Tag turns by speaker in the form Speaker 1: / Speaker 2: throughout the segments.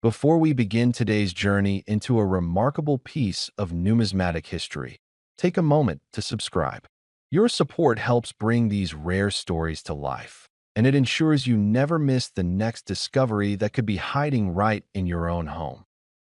Speaker 1: Before we begin today's journey into a remarkable piece of numismatic history, take a moment to subscribe. Your support helps bring these rare stories to life, and it ensures you never miss the next discovery that could be hiding right in your own home.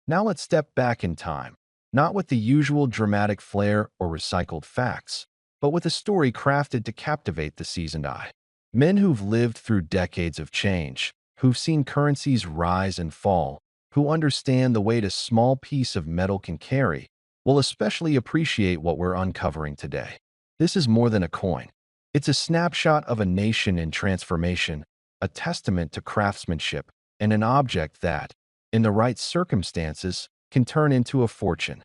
Speaker 1: Now let's step back in time, not with the usual dramatic flair or recycled facts, but with a story crafted to captivate the seasoned eye. Men who've lived through decades of change, who've seen currencies rise and fall, who understand the weight a small piece of metal can carry, will especially appreciate what we're uncovering today. This is more than a coin. It's a snapshot of a nation in transformation, a testament to craftsmanship, and an object that, in the right circumstances, can turn into a fortune.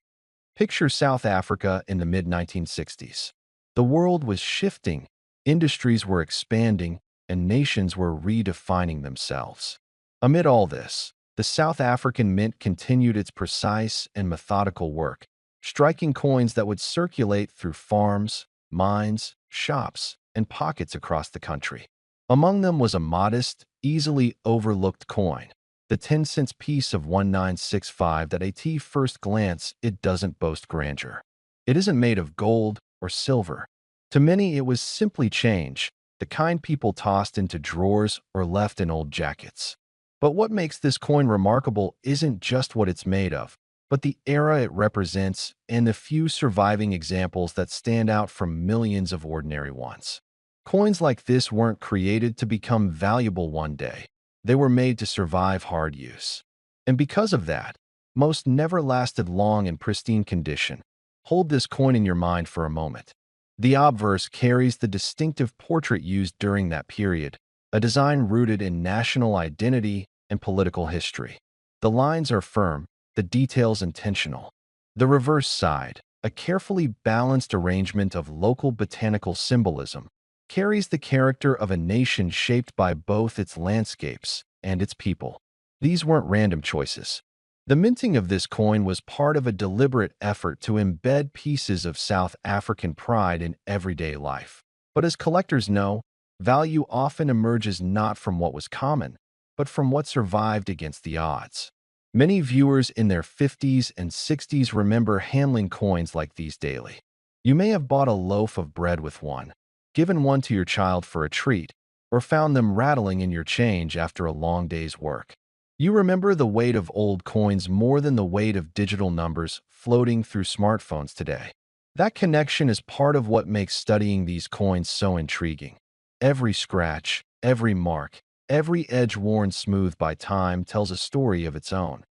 Speaker 1: Picture South Africa in the mid-1960s. The world was shifting, industries were expanding, and nations were redefining themselves. Amid all this, the South African Mint continued its precise and methodical work, striking coins that would circulate through farms, mines, shops, and pockets across the country. Among them was a modest, easily overlooked coin, the 10-cent piece of 1965 that at first glance it doesn't boast grandeur. It isn't made of gold or silver. To many it was simply change, the kind people tossed into drawers or left in old jackets. But what makes this coin remarkable isn't just what it's made of, but the era it represents and the few surviving examples that stand out from millions of ordinary ones. Coins like this weren't created to become valuable one day. They were made to survive hard use. And because of that, most never lasted long in pristine condition. Hold this coin in your mind for a moment. The obverse carries the distinctive portrait used during that period, a design rooted in national identity and political history. The lines are firm, the details intentional. The reverse side, a carefully balanced arrangement of local botanical symbolism, carries the character of a nation shaped by both its landscapes and its people. These weren't random choices. The minting of this coin was part of a deliberate effort to embed pieces of South African pride in everyday life. But as collectors know, value often emerges not from what was common, but from what survived against the odds. Many viewers in their 50s and 60s remember handling coins like these daily. You may have bought a loaf of bread with one, given one to your child for a treat, or found them rattling in your change after a long day's work. You remember the weight of old coins more than the weight of digital numbers floating through smartphones today. That connection is part of what makes studying these coins so intriguing. Every scratch, every mark, every edge worn smooth by time tells a story of its own.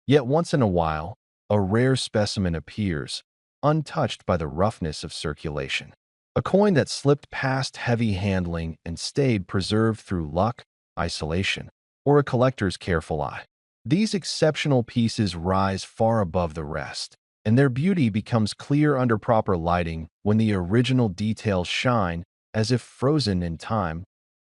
Speaker 1: Yet once in a while, a rare specimen appears, untouched by the roughness of circulation. A coin that slipped past heavy handling and stayed preserved through luck, isolation, or a collector's careful eye. These exceptional pieces rise far above the rest, and their beauty becomes clear under proper lighting when the original details shine as if frozen in time.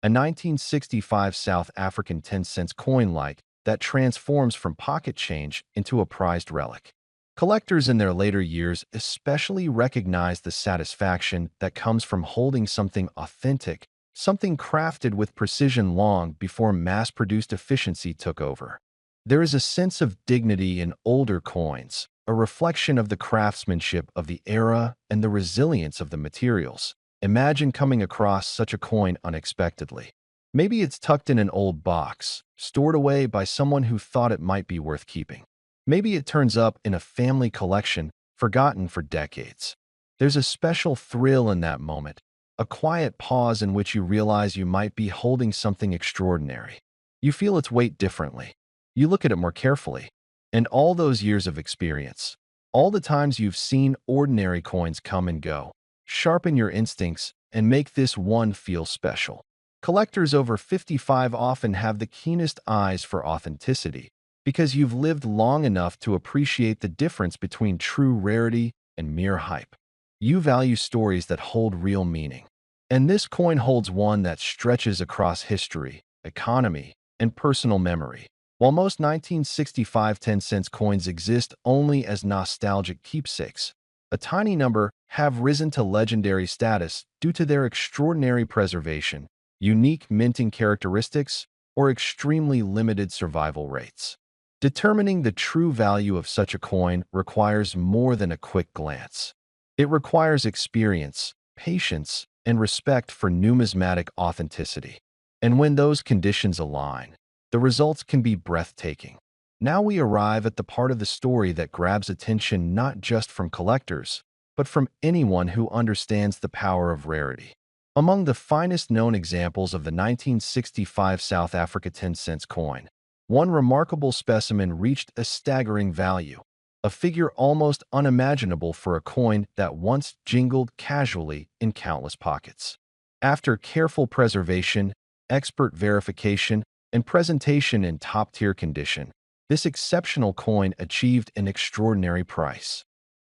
Speaker 1: A 1965 South African 10-cent coin that transforms from pocket change into a prized relic. Collectors in their later years especially recognize the satisfaction that comes from holding something authentic, something crafted with precision long before mass-produced efficiency took over. There is a sense of dignity in older coins, a reflection of the craftsmanship of the era and the resilience of the materials. Imagine coming across such a coin unexpectedly. Maybe it's tucked in an old box, stored away by someone who thought it might be worth keeping. Maybe it turns up in a family collection, forgotten for decades. There's a special thrill in that moment, a quiet pause in which you realize you might be holding something extraordinary. You feel its weight differently. You look at it more carefully. And all those years of experience, all the times you've seen ordinary coins come and go, sharpen your instincts and make this one feel special. Collectors over 55 often have the keenest eyes for authenticity because you've lived long enough to appreciate the difference between true rarity and mere hype. You value stories that hold real meaning. And this coin holds one that stretches across history, economy, and personal memory. While most 1965 10-cent coins exist only as nostalgic keepsakes, a tiny number have risen to legendary status due to their extraordinary preservation, unique minting characteristics, or extremely limited survival rates. Determining the true value of such a coin requires more than a quick glance. It requires experience, patience, and respect for numismatic authenticity. And when those conditions align, the results can be breathtaking. Now we arrive at the part of the story that grabs attention not just from collectors, but from anyone who understands the power of rarity. Among the finest known examples of the 1965 South Africa 10-cent coin, one remarkable specimen reached a staggering value, a figure almost unimaginable for a coin that once jingled casually in countless pockets. After careful preservation, expert verification, and presentation in top-tier condition, this exceptional coin achieved an extraordinary price.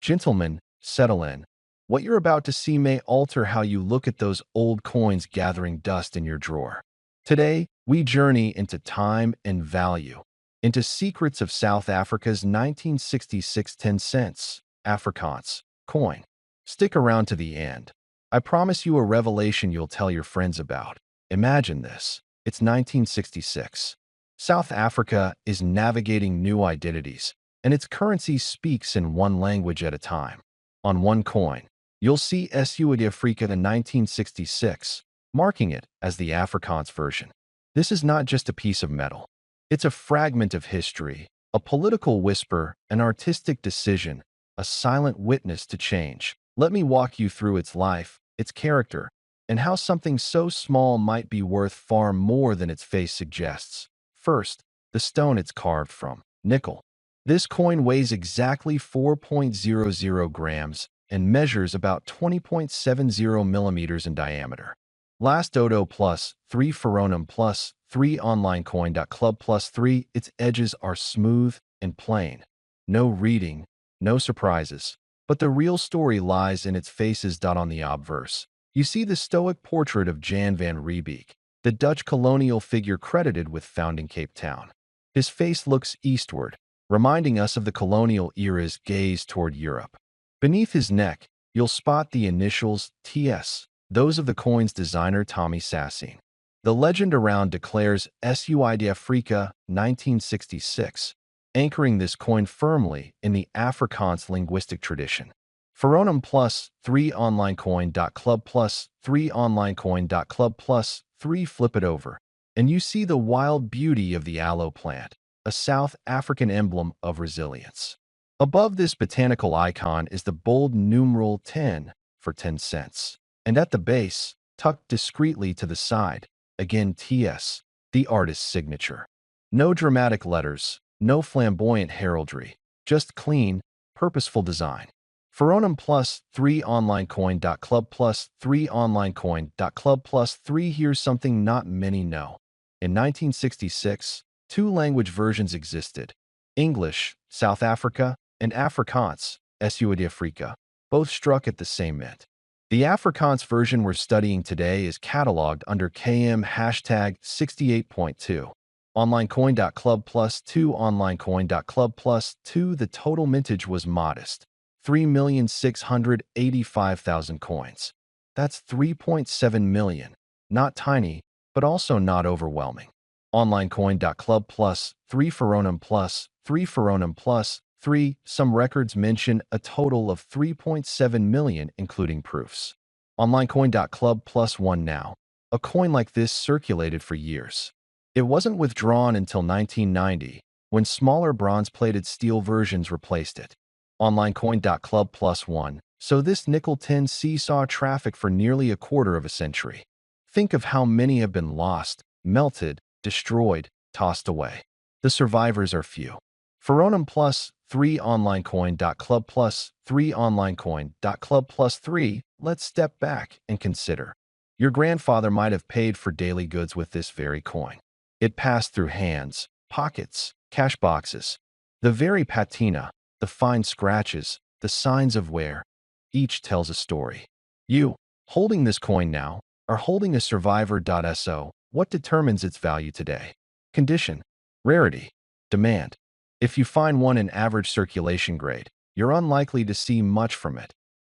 Speaker 1: Gentlemen, settle in. What you're about to see may alter how you look at those old coins gathering dust in your drawer. Today, we journey into time and value, into secrets of South Africa's 1966 10 cents Afrikaans coin. Stick around to the end. I promise you a revelation you'll tell your friends about. Imagine this. It's 1966. South Africa is navigating new identities, and its currency speaks in one language at a time. On one coin, you'll see Suid-Afrika in 1966, marking it as the Afrikaans version. This is not just a piece of metal. It's a fragment of history, a political whisper, an artistic decision, a silent witness to change. Let me walk you through its life, its character, and how something so small might be worth far more than its face suggests. First, the stone it's carved from, nickel. This coin weighs exactly 4.00 grams and measures about 20.70 millimeters in diameter. Last Odo plus 3 Ferronum plus 3 online coin. Club plus 3, its edges are smooth and plain. No reading, no surprises. But the real story lies in its faces. On the obverse, you see the stoic portrait of Jan van Riebeeck, the Dutch colonial figure credited with founding Cape Town. His face looks eastward, reminding us of the colonial era's gaze toward Europe. Beneath his neck, you'll spot the initials TS, those of the coin's designer Tommy Sassine. The legend around declares Suid-Afrika 1966, anchoring this coin firmly in the Afrikaans linguistic tradition. Ferronum plus 3 online coin. Club plus 3 online coin. Club plus 3, flip it over, and you see the wild beauty of the aloe plant, a South African emblem of resilience. Above this botanical icon is the bold numeral 10 for 10 cents. And at the base, tucked discreetly to the side, again TS, the artist's signature. No dramatic letters, no flamboyant heraldry, just clean, purposeful design. Ferronum plus 3 online coin. Club plus 3 online coin. Club plus 3, here's something not many know. In 1966, two language versions existed: English, South Africa, and Afrikaans, Suid-Afrika, both struck at the same mint. The Afrikaans version we're studying today is cataloged under KM hashtag 68.2. Online coin. Club plus 2 online coin. Club plus 2, the total mintage was modest, 3,685,000 coins. That's 3.7 million. Not tiny, but also not overwhelming. Online coin. Club plus 3 Ferronum plus 3 Ferronum plus 3, some records mention a total of 3.7 million, including proofs. Online coin. Club plus 1 now. A coin like this circulated for years. It wasn't withdrawn until 1990, when smaller bronze-plated steel versions replaced it. Online coin. Club plus 1. So this nickel tin seesaw traffic for nearly a quarter of a century. Think of how many have been lost, melted, destroyed, tossed away. The survivors are few. Ferronum plus 3 online coin. Club plus 3 online coin. Club plus 3, let's step back and consider. Your grandfather might have paid for daily goods with this very coin. It passed through hands, pockets, cash boxes. The very patina, the fine scratches, the signs of wear, each tells a story. You, holding this coin now, are holding a survivor. So, what determines its value today? Condition, rarity, demand. If you find one in average circulation grade, you're unlikely to see much from it.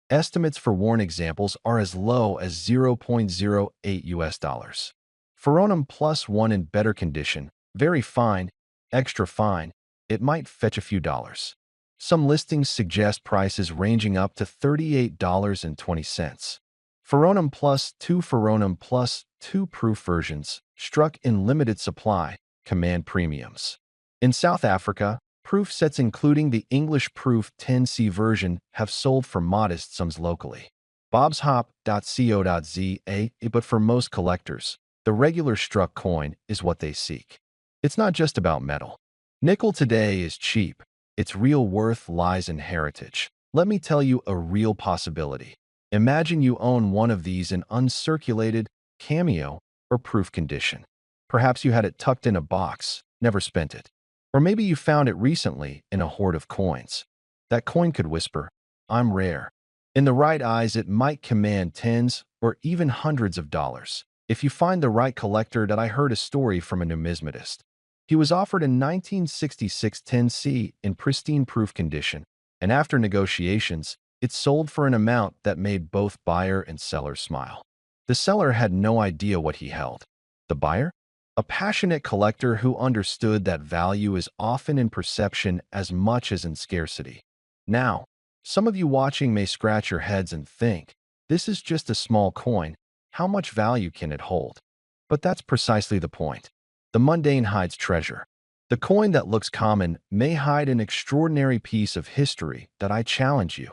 Speaker 1: Estimates for worn examples are as low as $0.08. Ferronum plus 1 in better condition, very fine, extra fine, it might fetch a few dollars. Some listings suggest prices ranging up to $38.20. Ferronum Plus 2 proof versions, struck in limited supply, command premiums. In South Africa, proof sets including the English proof 10C version have sold for modest sums locally. bobshop.co.za, but for most collectors, the regular struck coin is what they seek. It's not just about metal. Nickel today is cheap. Its real worth lies in heritage. Let me tell you a real possibility. Imagine you own one of these in uncirculated, cameo, or proof condition. Perhaps you had it tucked in a box, never spent it. Or maybe you found it recently in a hoard of coins. That coin could whisper, "I'm rare." In the right eyes, it might command tens or even hundreds of dollars. If you find the right collector, that I heard a story from a numismatist. He was offered a 1966 10C in pristine proof condition, and after negotiations, it sold for an amount that made both buyer and seller smile. The seller had no idea what he held. The buyer? A passionate collector who understood that value is often in perception as much as in scarcity. Now, some of you watching may scratch your heads and think, this is just a small coin. How much value can it hold? But that's precisely the point. The mundane hides treasure. The coin that looks common may hide an extraordinary piece of history that I challenge you.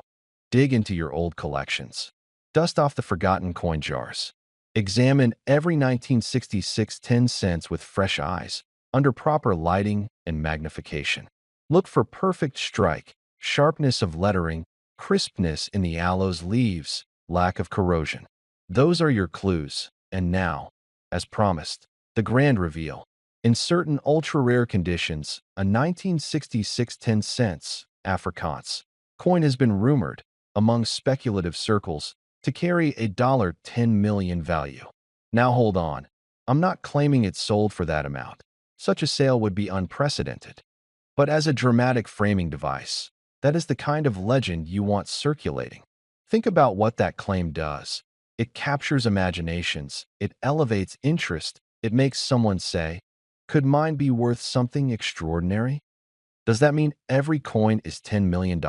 Speaker 1: Dig into your old collections. Dust off the forgotten coin jars. Examine every 1966 10 cents with fresh eyes, under proper lighting and magnification. Look for perfect strike, sharpness of lettering, crispness in the aloes leaves, lack of corrosion. Those are your clues. And now, as promised, the grand reveal. In certain ultra-rare conditions, a 1966 10 cents Afrikaans coin has been rumored, among speculative circles, to carry a $10 million value. Now hold on. I'm not claiming it sold for that amount. Such a sale would be unprecedented. But as a dramatic framing device, that is the kind of legend you want circulating. Think about what that claim does. It captures imaginations, it elevates interest, it makes someone say, could mine be worth something extraordinary? Does that mean every coin is $10 million?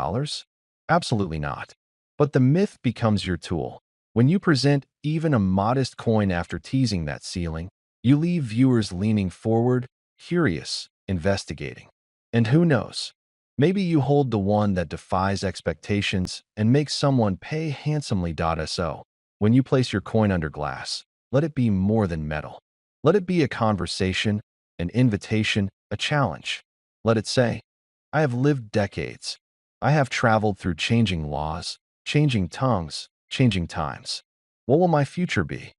Speaker 1: Absolutely not. But the myth becomes your tool. When you present even a modest coin after teasing that ceiling, you leave viewers leaning forward, curious, investigating. And who knows? Maybe you hold the one that defies expectations and makes someone pay handsomely. So, when you place your coin under glass, let it be more than metal. Let it be a conversation, an invitation, a challenge. Let it say, I have lived decades. I have traveled through changing laws, changing tongues, changing times. What will my future be?